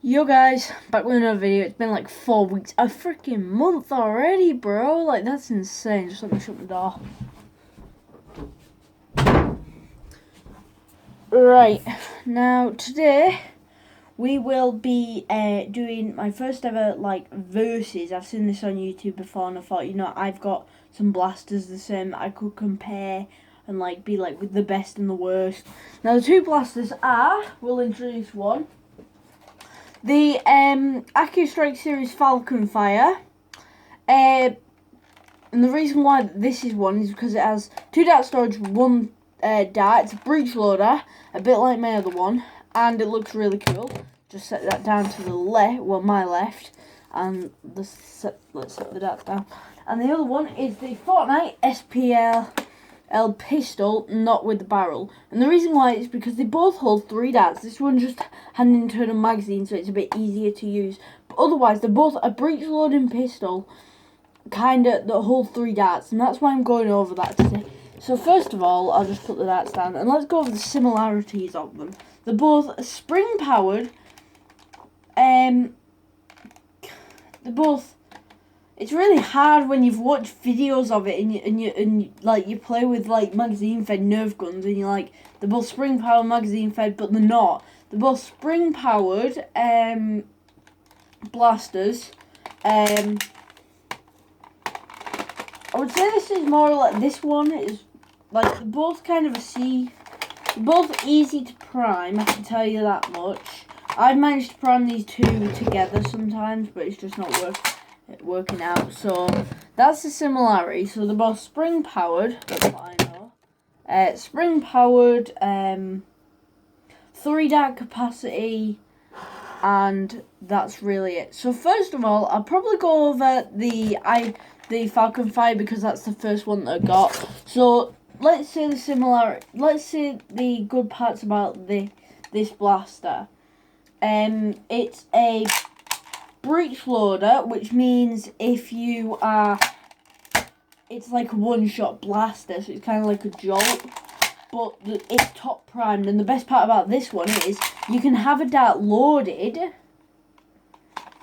Yo guys, back with another video. It's been like 4 weeks, a freaking month already, bro. Like, that's insane. Just let me shut the door. Right, now today we will be doing my first ever like versus. I've seen this on YouTube before and I thought, I've got some blasters the same I could compare and like be like with the best and the worst. Now the two blasters are, we'll introduce one. The AccuStrike Series Falcon Fire. And the reason why this is one is because it has 2 dart storage, 1 dart. It's a breech loader, a bit like my other one, and it looks really cool. Just set that down to the left, well, my left, and let's set the darts down. And the other one is the Fortnite SPL pistol, not with the barrel. And the reason why is because they both hold 3 darts. This one just had an internal magazine, so it's a bit easier to use. But otherwise, they're both a breech loading pistol, that hold 3 darts, and that's why I'm going over that today. So first of all, I'll just put the darts down, and let's go over the similarities of them. They're both spring powered. They're both. It's really hard when you've watched videos of it and you play with like magazine fed Nerf guns and you're like, they're both spring powered magazine fed, but they're not. They're both spring powered blasters. I would say this is more like, this one is like, they're both kind of a C. They're both easy to prime, I can tell you that much. I've managed to prime these two together sometimes, but it's just not working out. So that's the similarity. So they're both spring powered, that's what I know. Spring powered, 3 dart capacity, and that's really it. So first of all, I'll probably go over the Falcon Fire because that's the first one that I got. So let's say the good parts about this blaster. It's a breech loader, which means if you are, it's like a one-shot blaster, so it's kind of like a jolt, but it's top primed. And the best part about this one is you can have a dart loaded,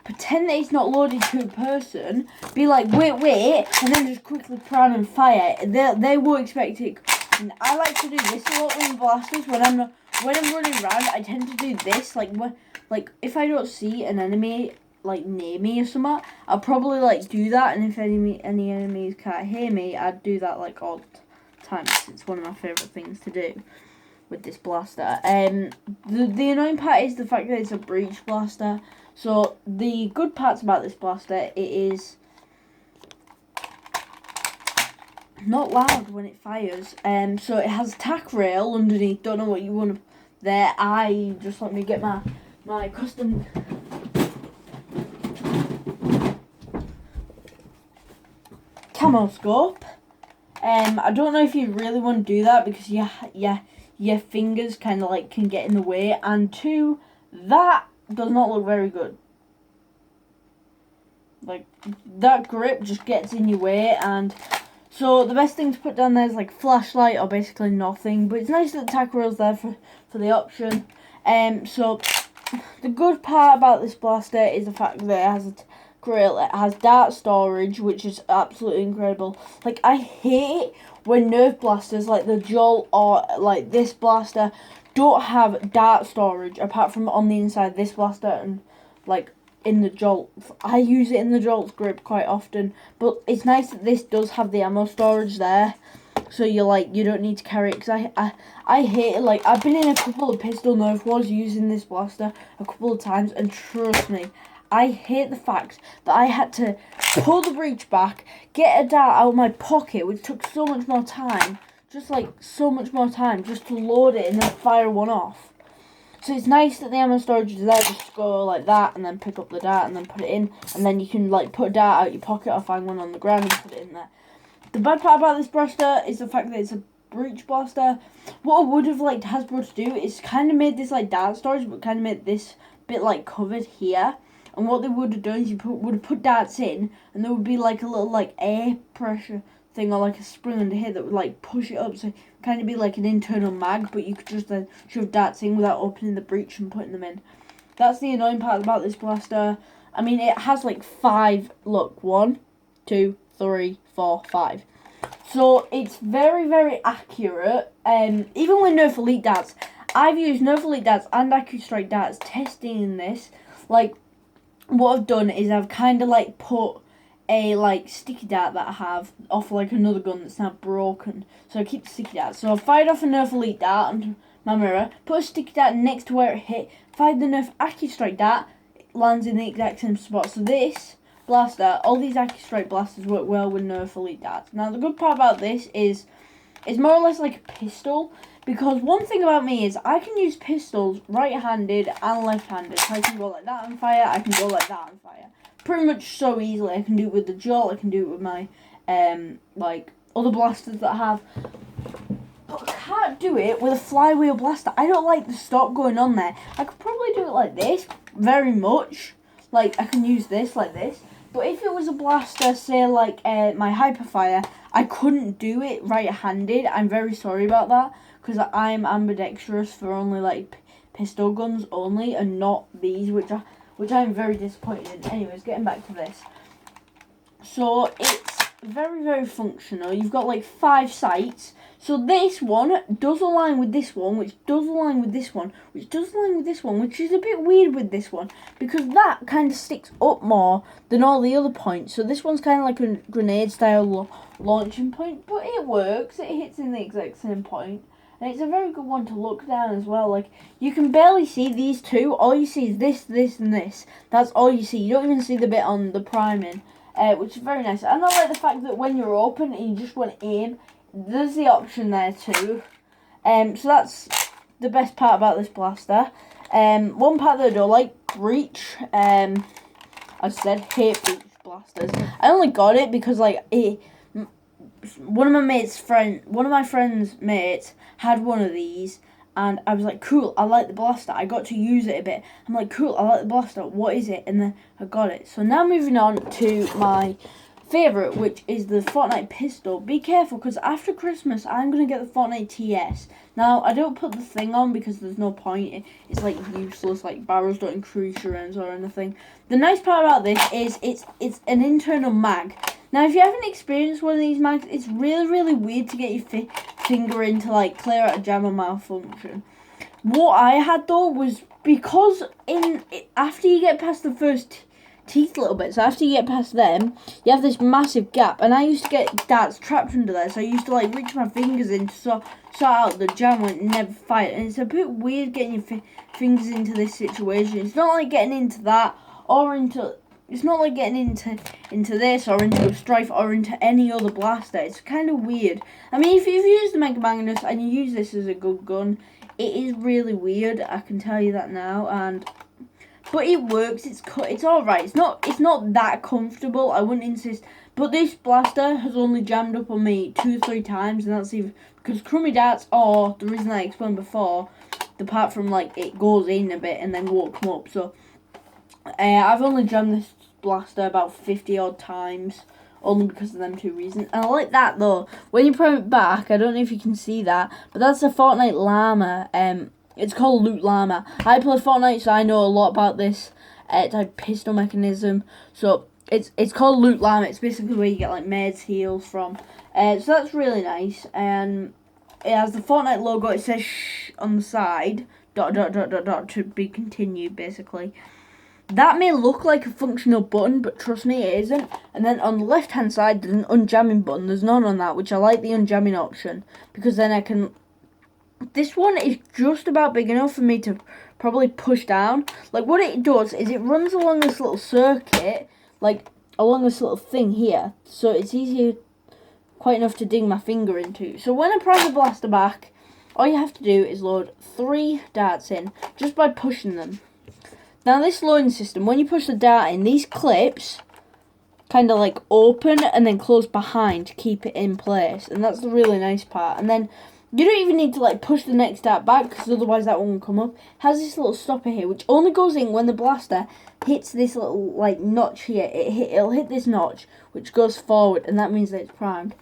pretend that it's not loaded to a person, be like wait, and then just quickly prime and fire. They will expect it. And I like to do this a lot with blasters. When I'm running around, I tend to do this, like if I don't see an enemy like near me or something, I'll probably like do that, and if any enemies can't hear me, I'd do that like all the time. It's one of my favourite things to do with this blaster. The annoying part is the fact that it's a breech blaster. So the good parts about this blaster, it is not loud when it fires. So it has a tack rail underneath. Don't know what you want there. Just let me get my custom camo scope. I don't know if you really want to do that because your fingers kind of like can get in the way, and 2, that does not look very good. Like, that grip just gets in your way, and so the best thing to put down there is like flashlight or basically nothing. But it's nice that the tack rail's there for the option. So the good part about this blaster is the fact that it has a grill. It has dart storage, which is absolutely incredible. Like, I hate when Nerf blasters like the Jolt or like this blaster don't have dart storage apart from on the inside. This blaster and like in the Jolt, I use it in the Jolt's grip quite often, but it's nice that this does have the ammo storage there, so you don't need to carry it. Because I hate it. Like, I've been in a couple of pistol Nerf wars using this blaster a couple of times, and trust me, I hate the fact that I had to pull the breech back, get a dart out of my pocket, which took so much more time, just to load it and then fire one off. So it's nice that the ammo storage is there, just go like that and then pick up the dart and then put it in, and then you can like put a dart out your pocket or find one on the ground and put it in there. The bad part about this blaster is the fact that it's a breech blaster. What I would have liked Hasbro to do is kind of made this like dart storage, but kind of made this bit like covered here. And what they would have done is would have put darts in, and there would be like a little like air pressure thing or like a spring under here that would like push it up, so kind of be like an internal mag, but you could just then shove darts in without opening the breech and putting them in. That's the annoying part about this blaster. I mean, it has like 5, look, 1, 2, 3, 4, 5. So it's very, very accurate. Even with Nerf Elite darts, I've used Nerf Elite darts and AccuStrike darts testing this. Like, what I've done is I've kind of like put a like sticky dart that I have off like another gun that's now broken. So I keep the sticky dart. So I fired off a Nerf Elite dart onto my mirror, put a sticky dart next to where it hit, fired the Nerf AccuStrike dart, it lands in the exact same spot. So this blaster, all these AccuStrike blasters work well with Nerf Elite darts. Now the good part about this is it's more or less like a pistol, because one thing about me is I can use pistols right-handed and left-handed. So I can go like that and fire, I can go like that and fire. Pretty much so easily. I can do it with the Jolt, I can do it with my like other blasters that I have. But I can't do it with a flywheel blaster. I don't like the stock going on there. I could probably do it like this, very much. Like I can use this like this. But if it was a blaster, say like my Hyperfire, I couldn't do it right-handed. I'm very sorry about that, because I'm ambidextrous for only like pistol guns only, and not these, which I'm very disappointed in. Anyways, getting back to this. So it's very, very functional. You've got like 5 sights. So this one does align with this one, which does align with this one, which does align with this one, which is a bit weird with this one, because that kind of sticks up more than all the other points. So this one's kind of like a grenade style launching point, but it works. It hits in the exact same point. And it's a very good one to look down as well. Like, you can barely see these two. All you see is this, this, and this. That's all you see. You don't even see the bit on the priming, which is very nice. And I like the fact that when you're open and you just want to aim, there's the option there too. So that's the best part about this blaster. One part that I don't like, reach. As I said, hate reach blasters. I only got it because like one of my friend's mates had one of these, and I was like, cool, I like the blaster. I got to use it a bit. I'm like, cool, I like the blaster. What is it? And then I got it. So now moving on to my favourite, which is the Fortnite pistol. Be careful, because after Christmas, I'm going to get the Fortnite TS. Now, I don't put the thing on because there's no point. It's like useless, like barrels don't increase your ends or anything. The nice part about this is it's an internal mag. Now, if you haven't experienced one of these mags, it's really, really weird to get your finger in to like clear out a jam or malfunction. What I had though was, because after you get past the first teeth a little bit, so after you get past them, you have this massive gap, and I used to get darts trapped under there, so I used to like reach my fingers in to sort out the jam when it never fired, and it's a bit weird getting your fingers into this situation. It's not like getting into that, or it's not like getting into this, or into a Strife, or into any other blaster. It's kind of weird. I mean, if you've used the Mega Magnus and you use this as a good gun, it is really weird, I can tell you that now, but it works. It's alright. It's not that comfortable, I wouldn't insist. But this blaster has only jammed up on me 2 or 3 times, and that's even because crummy darts, or the reason I explained before, apart from like it goes in a bit and then won't come up. So I've only jammed this blaster about 50 odd times, only because of them 2 reasons. And I like that though. When you prime it back, I don't know if you can see that, but that's a Fortnite llama. It's called Loot Llama. I play Fortnite, so I know a lot about this type pistol mechanism. So it's called Loot Llama. It's basically where you get like Maid's heals from. So that's really nice. And it has the Fortnite logo. It says shh on the side. ... to be continued, basically. That may look like a functional button, but trust me, it isn't. And then on the left hand side, there's an unjamming button. There's none on that, which I like the unjamming option, because then I can. This one is just about big enough for me to probably push down. Like, what it does is it runs along this little circuit, like along this little thing here, so it's easier, quite enough to dig my finger into. So when I prime the blaster back, all you have to do is load 3 darts in just by pushing them. Now this loading system, when you push the dart in, these clips kind of like open and then close behind to keep it in place, and that's the really nice part. And then you don't even need to like push the next dart back, because otherwise that won't come up. It has this little stopper here, which only goes in when the blaster hits this little like notch here. It'll hit this notch, which goes forward, and that means that it's primed.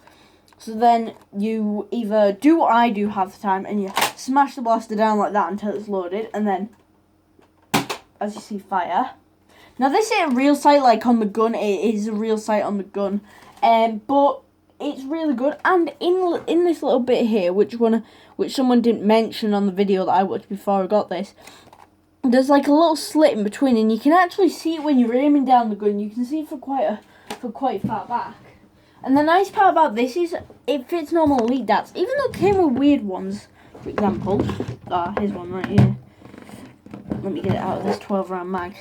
So then you either do what I do half the time, and you smash the blaster down like that until it's loaded, and then as you see, fire. Now this is a real sight, like on the gun. It is a real sight on the gun, but it's really good. And in this little bit here, which someone didn't mention on the video that I watched before I got this, there's like a little slit in between, and you can actually see it when you're aiming down the gun. You can see it for quite far back. And the nice part about this is it fits normal elite darts, even though it came with weird ones. For example, here's one right here. Let me get it out of this 12-round mag.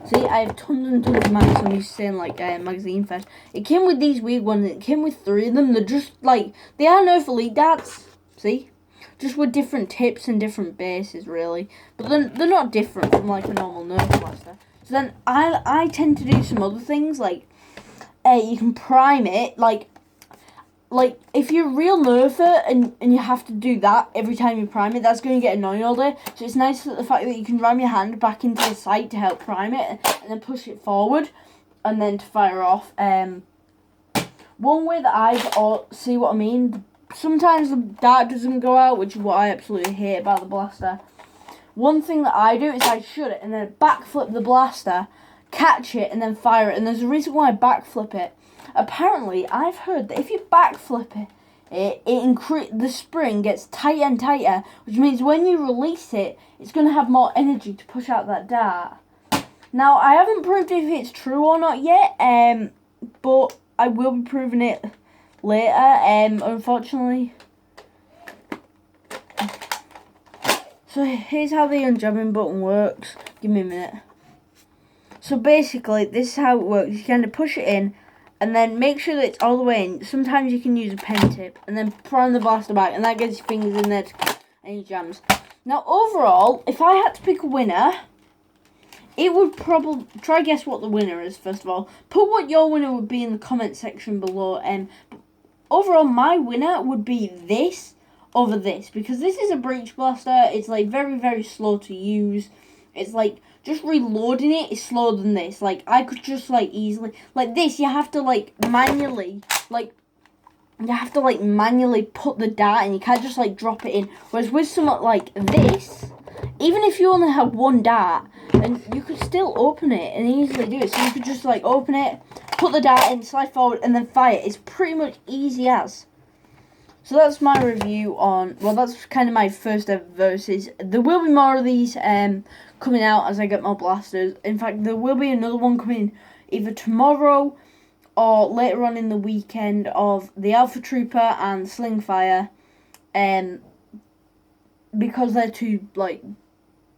See, I have tons and tons of mags. I'm used to saying like magazine fest. It came with these weird ones. It came with 3 of them. They're just like, they are Nerf elite darts. See, just with different tips and different bases, really. But they're not different from like a normal Nerf blaster. So then I tend to do some other things like you can prime it like if you're a real nerfer and you have to do that every time you prime it, that's going to get annoying all day. So it's nice that the fact that you can ram your hand back into the sight to help prime it and then push it forward and then to fire off. One way that see what I mean, sometimes the dart doesn't go out, which is what I absolutely hate about the blaster. One thing that I do is I shoot it and then backflip the blaster, catch it and then fire it. And there's a reason why I backflip it. Apparently, I've heard that if you backflip the spring gets tighter and tighter, which means when you release it, it's going to have more energy to push out that dart. Now, I haven't proved if it's true or not yet, but I will be proving it later, unfortunately. So here's how the unjamming button works. Give me a minute. So basically, this is how it works. You kind of push it in, and then make sure that it's all the way in. Sometimes you can use a pen tip, and then prime the blaster back, and that gets your fingers in there and your jams. Now, overall, if I had to pick a winner, it would probably... Try guess what the winner is, first of all. Put what your winner would be in the comment section below. Overall, my winner would be this over this, because this is a breach blaster. It's, like, very, very slow to use. It's, like... Just reloading it is slower than this. Like, I could just, like, easily... Like, this, you have to, like, manually... Like, you have to, like, manually put the dart in. You can't just, like, drop it in. Whereas with something like this, even if you only have one dart, and you could still open it and easily do it. So you could just, like, open it, put the dart in, slide forward, and then fire. It's pretty much easy as. So that's my review on... Well, that's kind of my first ever versus. There will be more of these coming out as I get more blasters. In fact, there will be another one coming either tomorrow or later on in the weekend of the Alpha Trooper and Slingfire, because they're two like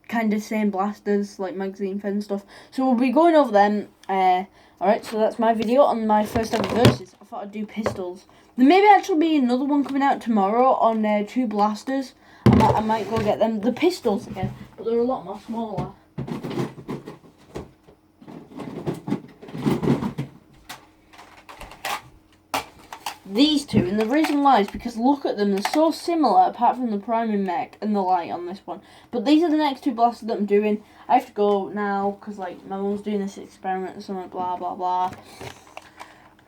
kind of same blasters, like magazine fed and stuff. So we'll be going over them. Alright, so that's my video on my first ever versus. I thought I'd do pistols. There may actually be another one coming out tomorrow on 2 blasters. I might go get them. The pistols again, but they're a lot more smaller. These two, and the reason why is because look at them, they're so similar apart from the priming mech and the light on this one. But these are the next 2 blasters that I'm doing. I have to go now because like my mum's doing this experiment or something, blah blah blah.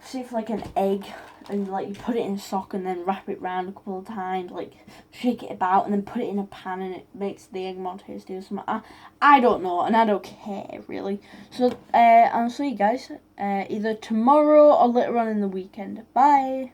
See if like an egg, and like you put it in a sock and then wrap it round a couple of times, like shake it about and then put it in a pan and it makes the egg more tasty or something. I don't know, and I don't care really. So I'll see you guys either tomorrow or later on in the weekend. Bye.